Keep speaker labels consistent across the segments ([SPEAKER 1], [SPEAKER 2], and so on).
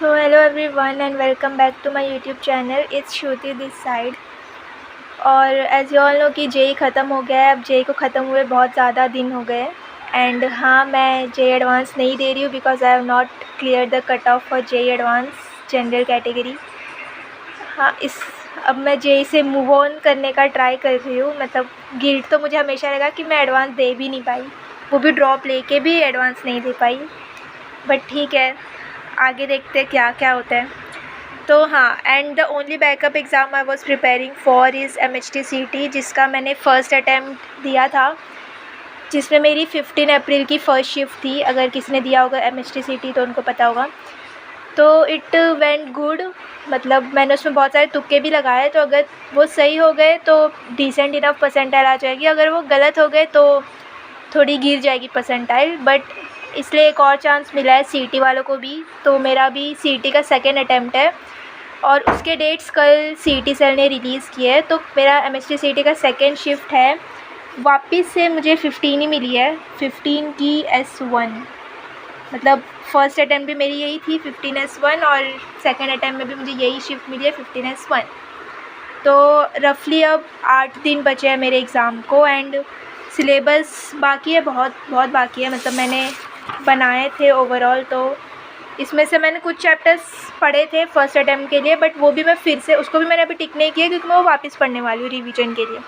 [SPEAKER 1] So hello everyone and welcome back to my YouTube channel. It's Shruti this side. और as you all know कि JEE ख़त्म हो गया है। अब जेई को ख़त्म हुए बहुत ज़्यादा दिन हो गए एंड हाँ, मैं जेई एडवांस नहीं दे रही हूँ because I have not clear the cut off for JE advance general category. हाँ, अब मैं जेई से मूव ऑन करने का ट्राई कर रही हूँ। मतलब गिल्ट तो मुझे हमेशा लगा कि मैं एडवांस दे भी नहीं पाई, वो भी ड्रॉप लेके भी एडवांस नहीं दे पाई। बट ठीक है, आगे देखते हैं क्या क्या होता है। तो हाँ, and the only backup exam I was preparing for is MHTCT, जिसका मैंने फ़र्स्ट अटैम्प्ट दिया था, जिसमें मेरी 15 अप्रैल की फ़र्स्ट शिफ्ट थी। अगर किसी ने दिया होगा MHTCT तो उनको पता होगा। तो इट वेंट गुड, मतलब मैंने उसमें बहुत सारे तुक्के भी लगाए। तो अगर वो सही हो गए तो डिसेंट इनफ परसेंटाइल आ जाएगी, अगर वो गलत हो गए तो थोड़ी गिर जाएगी परसेंटाइल। बट इसलिए एक और चांस मिला है CT वालों को भी। तो मेरा भी CT का सेकेंड अटैम्प्ट है और उसके डेट्स कल CT सेल ने रिलीज़ किए हैं। तो मेरा MHTCT का सेकेंड शिफ्ट है। वापस से मुझे 15 ही मिली है, 15 की S1। मतलब फ़र्स्ट अटैम्प्ट भी मेरी यही थी 15 S1 और सेकेंड अटैम्प्ट में भी मुझे यही शिफ्ट मिली है 15 S1। तो रफली अब 8 दिन बचे हैं मेरे एग्ज़ाम को एंड सिलेबस बाकी है, बहुत बहुत बाकी है। मतलब मैंने बनाए थे ओवरऑल, तो इसमें से मैंने कुछ चैप्टर्स पढ़े थे फ़र्स्ट अटैम्प्ट के लिए, बट वो भी मैं फिर से उसको भी मैंने अभी टिक नहीं किया क्योंकि मैं वो वापस पढ़ने वाली हूँ रिवीजन के लिए।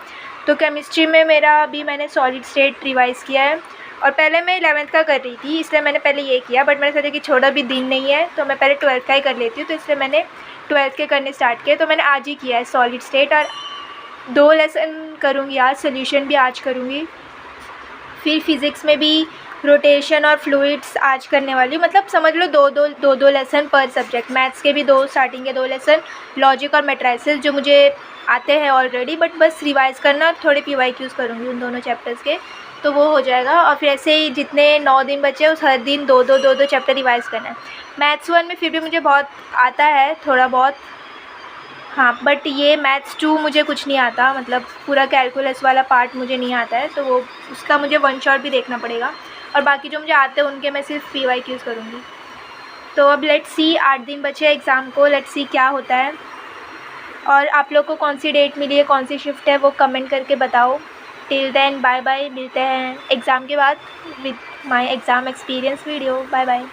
[SPEAKER 1] तो केमिस्ट्री में मेरा अभी मैंने सॉलिड स्टेट रिवाइज़ किया है और पहले मैं 11th का कर रही थी, इसलिए मैंने पहले ये किया। बट मैंने सोचा कि छोड़ा भी दिन नहीं है तो मैं पहले 12th का ही कर लेती हूँ, तो इसलिए मैंने 12th के करने स्टार्ट किए। तो मैंने आज ही किया है सॉलिड स्टेट और 2 लेसन करूँगी आज, सोल्यूशन भी आज करूँगी। फिर फिज़िक्स में भी रोटेशन और फ्लूइड्स आज करने वाली हूँ। मतलब समझ लो दो लेसन पर सब्जेक्ट। मैथ्स के भी 2 स्टार्टिंग के 2 लेसन, लॉजिक और मैट्राइसिस जो मुझे आते हैं ऑलरेडी, बट बस रिवाइज़ करना, थोड़े PYQs करूँगी उन दोनों चैप्टर्स के, तो वो हो जाएगा। और फिर ऐसे ही जितने 9 दिन बचे उस हर दिन 2 चैप्टर रिवाइज़ करना है। मैथ्स 1 में फिर भी मुझे बहुत आता है, थोड़ा बहुत, हाँ, बट ये मैथ्स 2 मुझे कुछ नहीं आता। मतलब पूरा कैलकुलस वाला पार्ट मुझे नहीं आता है, तो वो उसका मुझे वन शॉट भी देखना पड़ेगा। और बाकी जो मुझे आते हैं उनके मैं सिर्फ PYQs करूँगी। तो अब लेट्स सी, 8 दिन बचे एग्ज़ाम को, लेट्स सी क्या होता है। और आप लोग को कौन सी डेट मिली है, कौन सी शिफ्ट है, वो कमेंट करके बताओ। टिल देन बाय बाय, मिलते हैं एग्ज़ाम के बाद with my exam experience video. Bye bye.